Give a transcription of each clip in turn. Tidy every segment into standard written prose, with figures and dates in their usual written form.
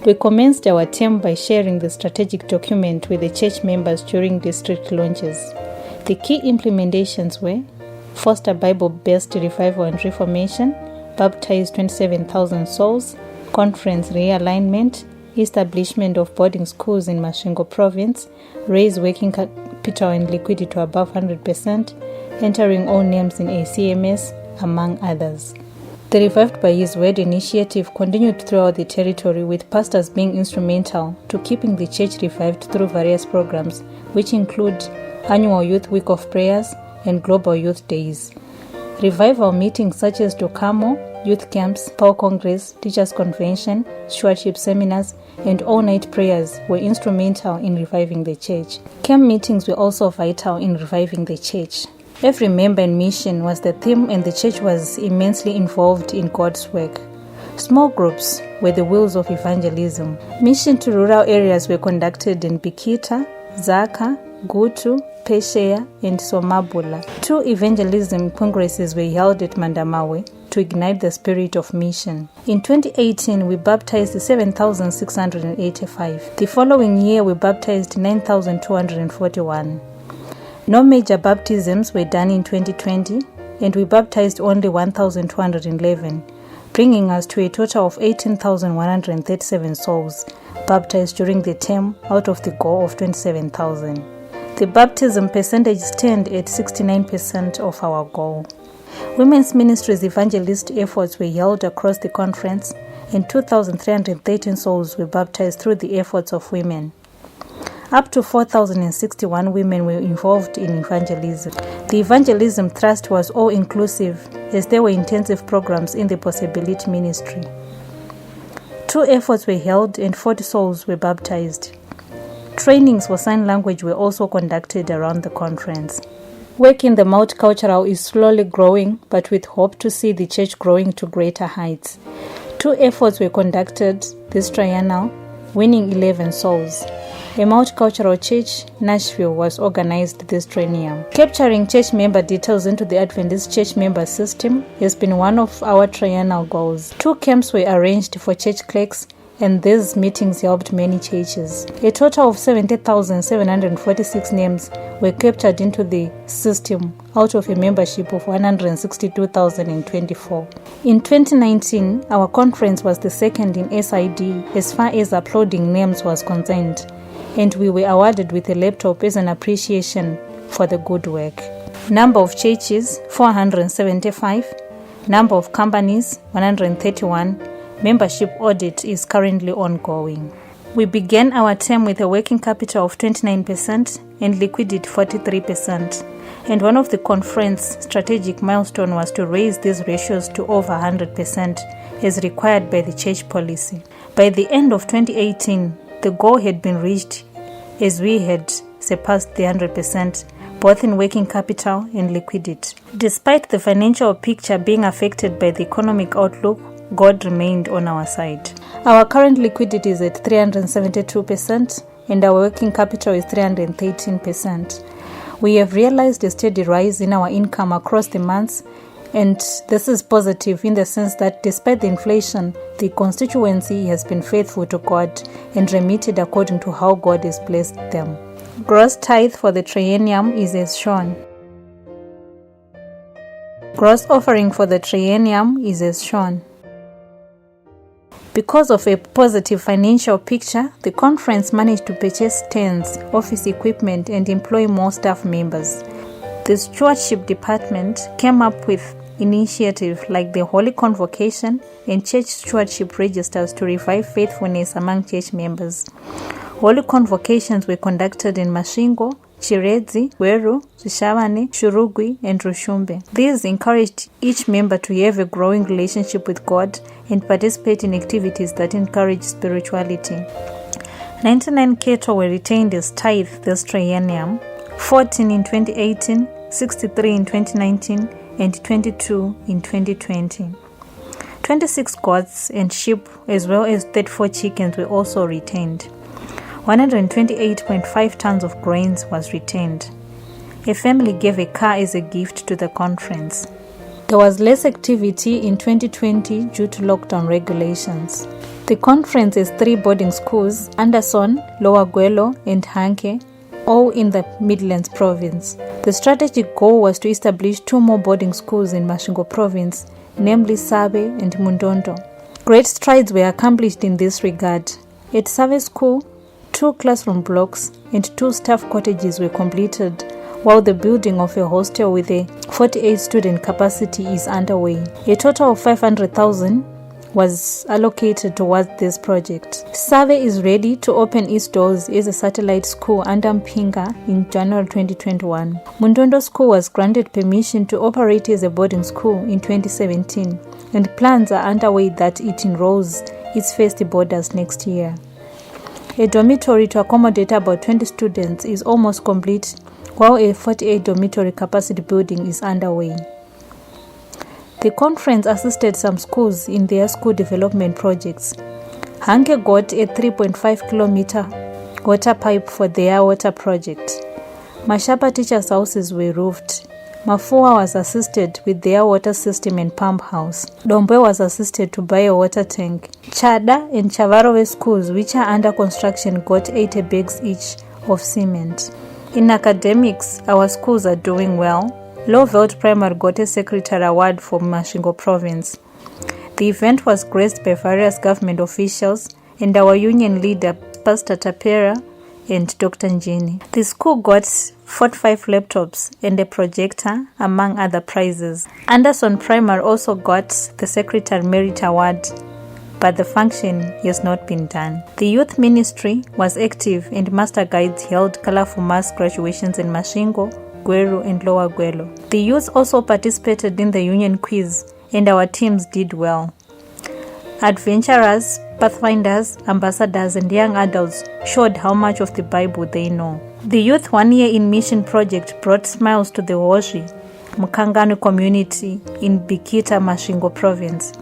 We commenced our term by sharing the strategic document with the church members during district launches. The key implementations were: foster Bible-based revival and reformation, baptize 27,000 souls, conference Realignment, establishment of boarding schools in Masvingo province, raise working capital and liquidity to above 100%, entering all names in ACMS, among others. The Revived by His Word initiative continued throughout the territory, with pastors being instrumental to keeping the church revived through various programs, which include Annual Youth Week of Prayers and Global Youth Days. Revival meetings such as Dokamo, youth camps, Power Congress, Teachers Convention, Stewardship seminars, and all-night prayers were instrumental in reviving the church. Camp meetings were also vital in reviving the church. Every member and mission was the theme, and the church was immensely involved in God's work. Small groups were the wheels of evangelism. Mission to rural areas were conducted in Bikita, Zaka, Gutu, Peshea, and Somabula. 2 evangelism congresses were held at Mandamawe to ignite the spirit of mission. In 2018, we baptized 7,685. The following year, we baptized 9,241. No major baptisms were done in 2020, and we baptized only 1,211, bringing us to a total of 18,137 souls baptized during the term out of the goal of 27,000. The baptism percentage stand at 69% of our goal. Women's ministries evangelist efforts were held across the conference, and 2,313 souls were baptized through the efforts of women. Up to 4,061 women were involved in evangelism. The evangelism thrust was all-inclusive, as there were intensive programs in the Possibility Ministry. 2 efforts were held and 40 souls were baptized. Trainings for sign language were also conducted around the conference. Work in the multicultural is slowly growing, but with hope to see the church growing to greater heights. 2 efforts were conducted this triennial, winning 11 souls. A multicultural church, Nashville, was organized this triennial. Capturing church member details into the Adventist church member system has been one of our triennial goals. 2 camps were arranged for church clerks, and these meetings helped many churches. A total of 70,746 names were captured into the system out of a membership of 162,024. In 2019, our conference was the second in SID as far as uploading names was concerned, and we were awarded with a laptop as an appreciation for the good work. Number of churches, 475. Number of companies, 131. Membership audit is currently ongoing. We began our term with a working capital of 29% and liquidity 43%. And one of the conference strategic milestones was to raise these ratios to over 100% as required by the church policy. By the end of 2018, the goal had been reached as we had surpassed the 100%, both in working capital and liquidity. Despite the financial picture being affected by the economic outlook, God remained on our side. Our current liquidity is at 372%, and our working capital is 313%. We have realized a steady rise in our income across the months, and this is positive in the sense that despite the inflation, the constituency has been faithful to God and remitted according to how God has blessed them. Gross tithe for the triennium is as shown. Gross offering for the triennium is as shown. Because of a positive financial picture, the conference managed to purchase tents, office equipment, and employ more staff members. The Stewardship Department came up with initiatives like the Holy Convocation and Church Stewardship Registers to revive faithfulness among church members. Holy Convocations were conducted in Masvingo, Chiredzi, Weru, Shishavane, Shurugwi, and Rushumbe. These encouraged each member to have a growing relationship with God and participate in activities that encourage spirituality. 99 cattle were retained as tithe this triennium, 14 in 2018, 63 in 2019, and 22 in 2020. 26 goats and sheep as well as 34 chickens were also retained. 128.5 tons of grains was retained. A family gave a car as a gift to the conference. There was less activity in 2020 due to lockdown regulations. The conference has 3 boarding schools, Anderson, Lower Gwelo, and Hanke, all in the Midlands province. The strategic goal was to establish 2 more boarding schools in Masvingo province, namely Save and Mundondo. Great strides were accomplished in this regard. At Save School, 2 classroom blocks and 2 staff cottages were completed, while the building of a hostel with a 48 student capacity is underway. A total of 500,000 was allocated towards this project. Save is ready to open its doors as a satellite school under Mpinga in January 2021. Mundondo School was granted permission to operate as a boarding school in 2017, and plans are underway that it enrolls its first boarders next year. A dormitory to accommodate about 20 students is almost complete, while a 48 dormitory capacity building is underway. The conference assisted some schools in their school development projects. Hanke got a 3.5 kilometer water pipe for their water project. Mashapa teachers' houses were roofed. Mafua was assisted with their water system and pump house. Dombwe was assisted to buy a water tank. Chada and Chavarove schools, which are under construction, got 80 bags each of cement. In academics, our schools are doing well. Lowveld Primary got a secretary award for Masvingo province. The event was graced by various government officials and our union leader, Pastor Tapera and Dr. Njini. The school got 45 laptops and a projector, among other prizes. Anderson Primary also got the Secretary Merit Award, but the function has not been done. The youth ministry was active and master guides held colorful mass graduations in Masvingo, Gweru and Lower Gwelo. The youth also participated in the union quiz and our teams did well. Adventurers, pathfinders, ambassadors and young adults showed how much of the Bible they know. The Youth 1 Year in Mission project brought smiles to the Woshi Mukanganu community in Bikita, Masvingo province.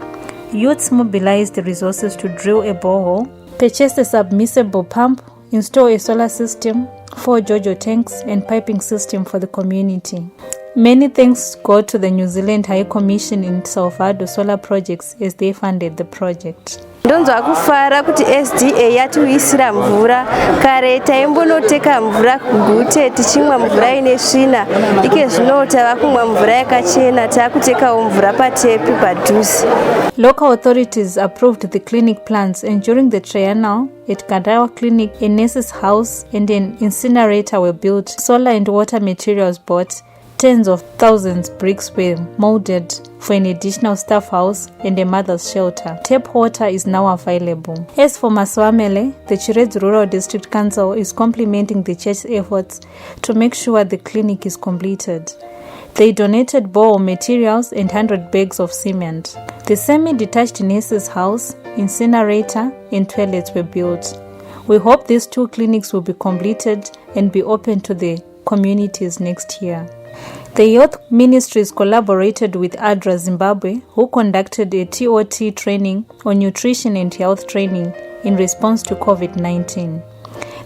Youths mobilized the resources to drill a borehole, purchase a submersible pump, install a solar system, 4 Jojo tanks and piping system for the community. Many thanks go to the New Zealand High Commission in Salvador Solar Projects as they funded the project. Ndonzwa kufara kuti SDA yatiwisira mvura kare taimbonoteka mvura kugute tichimwa mvura ine svina ike zvino tava kumwa mvura yakachena takutekawo mvura patepi padhuze. Local authorities approved the clinic plans and during the triennial at Kadawa Clinic a nurse's house and an incinerator were built, solar and water materials bought, tens of thousands bricks were molded for an additional staff house and a mother's shelter. Tap water is now available. As for Maswamele, the Chiredzi Rural District Council is complementing the church's efforts to make sure the clinic is completed. They donated borehole materials and 100 bags of cement. The semi-detached nurse's house, incinerator and toilets were built. We hope these 2 clinics will be completed and be open to the communities next year. The youth ministries collaborated with ADRA Zimbabwe, who conducted a TOT training on nutrition and health training in response to COVID-19.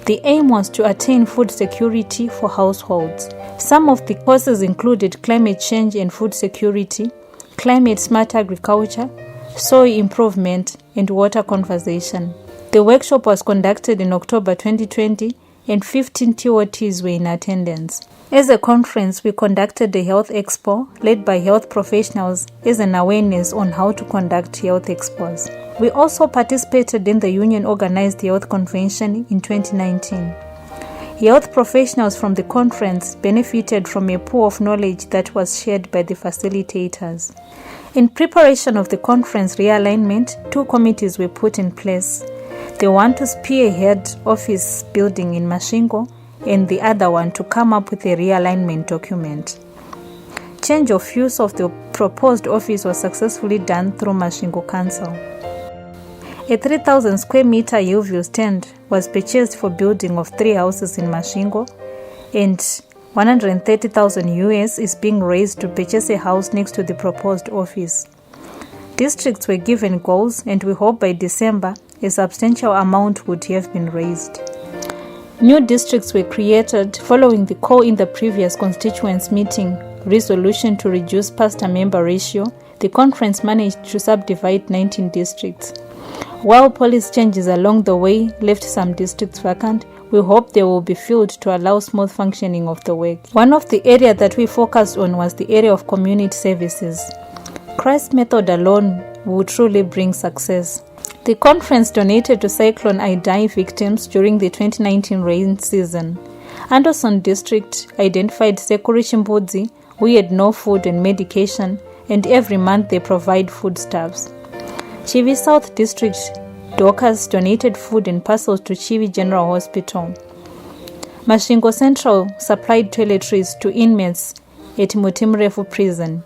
The aim was to attain food security for households. Some of the courses included climate change and food security, climate smart agriculture, soil improvement, and water conservation. The workshop was conducted in October 2020 and 15 TOTs were in attendance. As a conference, we conducted a health expo led by health professionals as an awareness on how to conduct health expos. We also participated in the union-organized health convention in 2019. Health professionals from the conference benefited from a pool of knowledge that was shared by the facilitators. In preparation of the conference Realignment, 2 committees were put in place. The one to spearhead office building in Masvingo and the other one to come up with a realignment document. Change of use of the proposed office was successfully done through Masvingo Council. A 3,000 square meter Hillview stand was purchased for building of 3 houses in Masvingo, and 130,000 US is being raised to purchase a house next to the proposed office. Districts were given goals and we hope by December a substantial amount would have been raised. New districts were created following the call in the previous constituents meeting resolution to reduce pastor-member ratio, the conference managed to subdivide 19 districts. While policy changes along the way left some districts vacant, we hope they will be filled to allow smooth functioning of the work. One of the areas that we focused on was the area of community services. Christ's method alone will truly bring success. The conference donated to Cyclone Idai victims during the 2019 rain season. Anderson District identified Sekuri Chimbudzi, who had no food and medication, and every month they provide foodstuffs. Chivi South District Doctors donated food and parcels to Chivi General Hospital. Mashingo Central supplied toiletries to inmates at Mutimrefu Prison.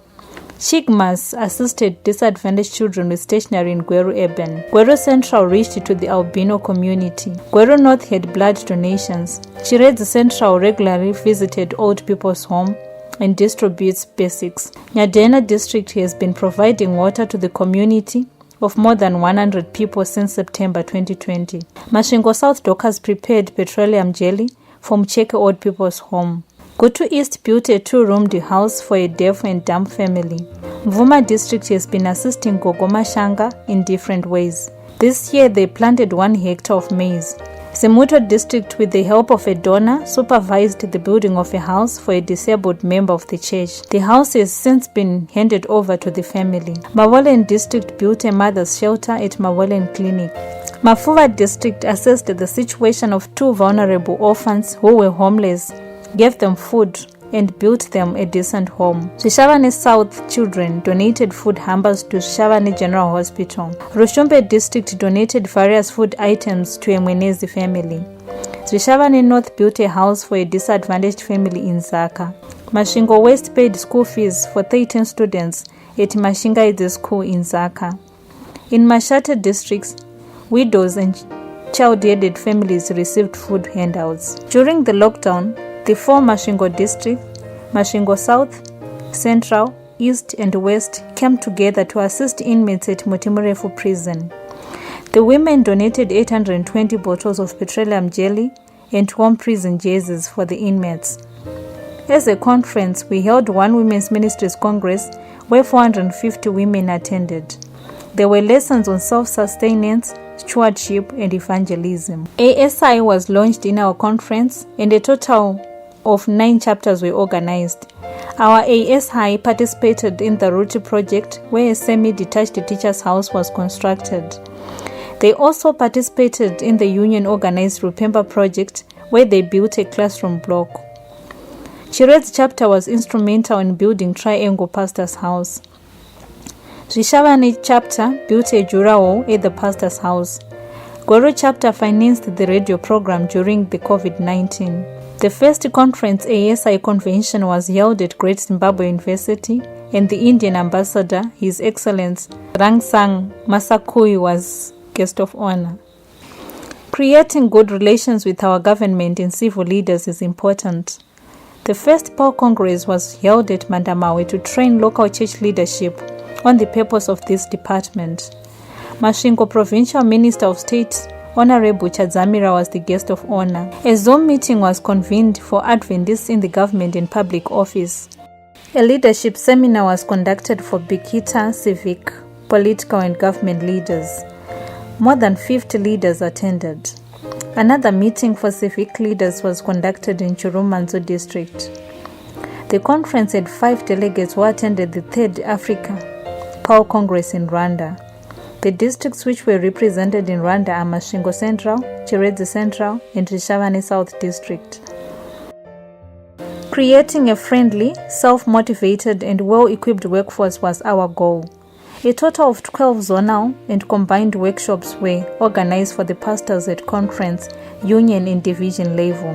Chigmas assisted disadvantaged children with stationery in Gweru Urban. Gweru Central reached to the albino community. Gweru North had blood donations. Chiredzi Central regularly visited old people's home and distributes basics. Nyadena District has been providing water to the community of more than 100 people since September 2020. Mashingo South Dockers prepared petroleum jelly from Mcheke Old People's Home. Gutu East built a 2-roomed house for a deaf and dumb family. Mvuma District has been assisting Gogoma Shanga in different ways. This year they planted 1 hectare of maize. Semuto District, with the help of a donor, supervised the building of a house for a disabled member of the church. The house has since been handed over to the family. Mawolen District built a mother's shelter at Mawolen Clinic. Mafuva District assessed the situation of 2 vulnerable orphans who were homeless, gave them food, and built them a decent home. Shishavane South children donated food hampers to Shishavane General Hospital. Rushumbe District donated various food items to a Mwenezi family. Shishavane North built a house for a disadvantaged family in Zaka. Mashingo West paid school fees for 13 students at Mashinga School in Zaka. In Mashata districts, widows and child-headed families received food handouts. During the lockdown, the 4 Mashingo districts, Mashingo South, Central, East and West, came together to assist inmates at Mutimurefu Prison. The women donated 820 bottles of petroleum jelly and home prison jerseys for the inmates. As a conference, we held 1 Women's Ministries Congress where 450 women attended. There were lessons on self-sustenance, stewardship and evangelism. ASI was launched in our conference and a total of 9 chapters were organized. Our ASI participated in the Ruti project where a semi-detached teacher's house was constructed. They also participated in the union-organized Rupemba project where they built a classroom block. Chiredzi chapter was instrumental in building Triangle Pastor's House. Shishavane chapter built a Jura wall at the pastor's house. Gweru chapter financed the radio program during the COVID-19. The first conference ASI convention was held at Great Zimbabwe University, and the Indian ambassador, His Excellency Rangsang Masakui, was guest of honor. Creating good relations with our government and civil leaders is important. The first Paul Congress was held at Mandamawe to train local church leadership on the purpose of this department. Mashingo Provincial Minister of State Honorable Chadzamira was the guest of honor. A Zoom meeting was convened for Adventists in the government and public office. A leadership seminar was conducted for Bikita, civic, political and government leaders. More than 50 leaders attended. Another meeting for civic leaders was conducted in Chirumanzo district. The conference had 5 delegates who attended the 3rd Africa Paul Congress in Rwanda. The districts which were represented in Rwanda are Mashingo Central, Chiredzi Central, and Shishavane South District. Creating a friendly, self-motivated and well-equipped workforce was our goal. A total of 12 zonal and combined workshops were organized for the pastors at conference, union and division level.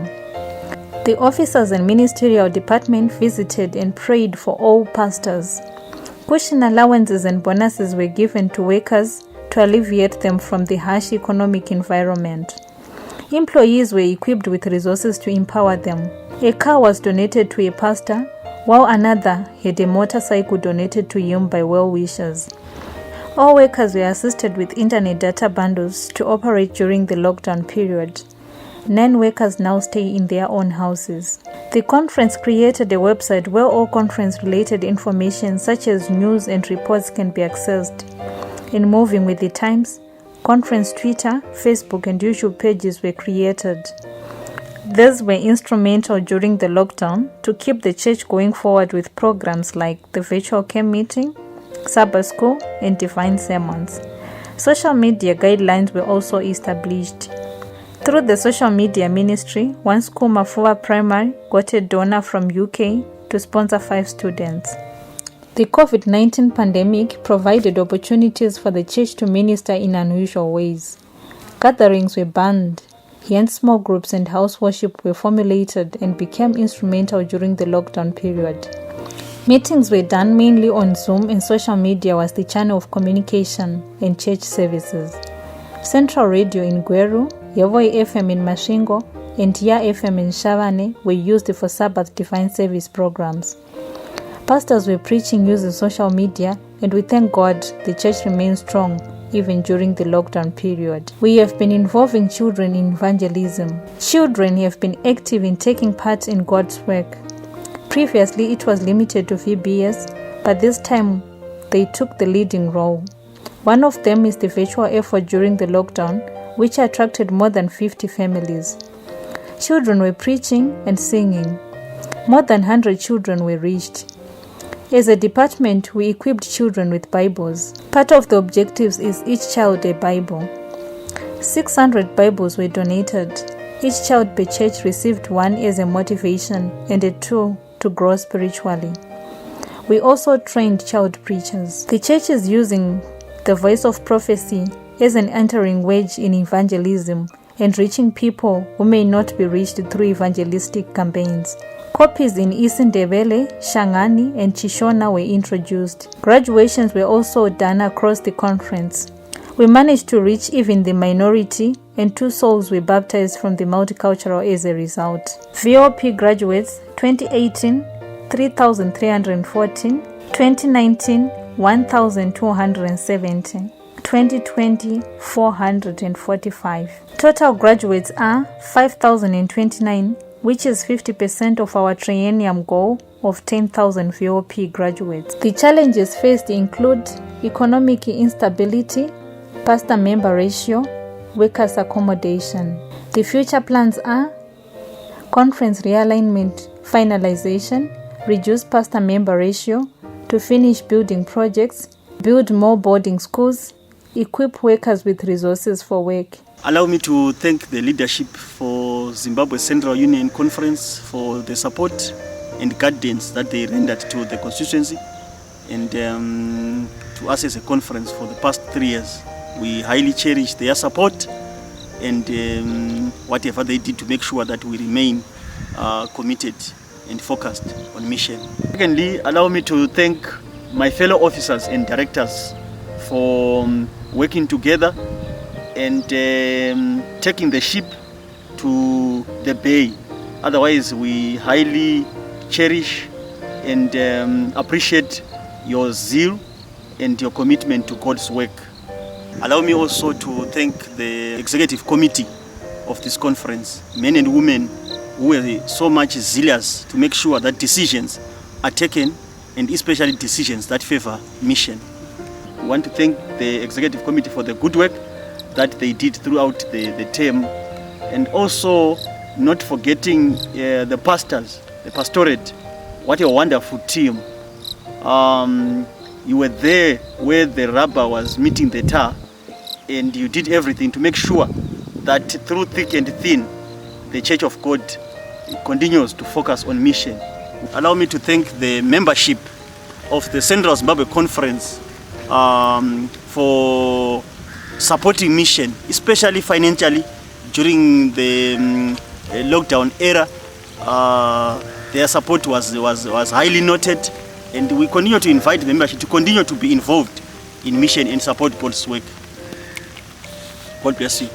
The officers and ministerial department visited and prayed for all pastors. Cushion allowances and bonuses were given to workers to alleviate them from the harsh economic environment. Employees were equipped with resources to empower them. A car was donated to a pastor, while another had a motorcycle donated to him by well-wishers. All workers were assisted with internet data bundles to operate during the lockdown period. 9 workers now stay in their own houses. The conference created a website where all conference-related information such as news and reports can be accessed. In moving with the times, conference Twitter, Facebook and YouTube pages were created. These were instrumental during the lockdown to keep the church going forward with programs like the virtual camp meeting, Sabbath school and divine sermons. Social media guidelines were also established. Through the social media ministry, one school, Mafua Primary, got a donor from UK to sponsor 5 students. The COVID-19 pandemic provided opportunities for the church to minister in unusual ways. Gatherings were banned, hence small groups and house worship were formulated and became instrumental during the lockdown period. Meetings were done mainly on Zoom and social media was the channel of communication and church services. Central Radio in Gweru, Yavoi FM in Mashingo, and Ya FM in Shavane were used for Sabbath divine service programs. Pastors were preaching using social media, and we thank God the church remains strong even during the lockdown period. We have been involving children in evangelism. Children have been active in taking part in God's work. Previously, it was limited to VBS, but this time they took the leading role. One of them is the virtual effort during the lockdown, which attracted more than 50 families. Children were preaching and singing. More than 100 children were reached. As a department, we equipped children with Bibles. Part of the objectives is each child a Bible. 600 Bibles were donated. Each child per church received one as a motivation and a tool to grow spiritually. We also trained child preachers. The church is using the voice of prophecy as an entering wedge in evangelism and reaching people who may not be reached through evangelistic campaigns. Copies in Isindebele, Shangani, and Chishona were introduced. Graduations were also done across the conference. We managed to reach even the minority, and 2 souls were baptized from the multicultural as a result. VOP graduates 2018, 3,314, 2019, 1,270, 2020, 445. Total graduates are 5,029, which is 50% of our triennium goal of 10,000 VOP graduates. The challenges faced include economic instability, pastor-member ratio, workers' accommodation. The future plans are conference realignment finalization, reduce pastor-member ratio, to finish building projects, build more boarding schools, equip workers with resources for work. Allow me to thank the leadership for Zimbabwe Central Union Conference for the support and guidance that they rendered to the constituency and to us as a conference for the past 3 years. We highly cherish their support and whatever they did to make sure that we remain committed and focused on mission. Secondly, allow me to thank my fellow officers and directors for working together and taking the ship to the bay. Otherwise, we highly cherish and appreciate your zeal and your commitment to God's work. Allow me also to thank the executive committee of this conference, men and women who were so much zealous to make sure that decisions are taken, and especially decisions that favor mission. I want to thank the executive committee for the good work that they did throughout the term, and also not forgetting the pastors, the pastorate. What a wonderful team. You were there where the rubber was meeting the tar, and you did everything to make sure that through thick and thin, the Church of God continues to focus on mission. Allow me to thank the membership of the Central Zimbabwe Conference for supporting mission, especially financially during the lockdown era. Their support was highly noted, and we continue to invite the membership to continue to be involved in mission and support God's work. God bless you.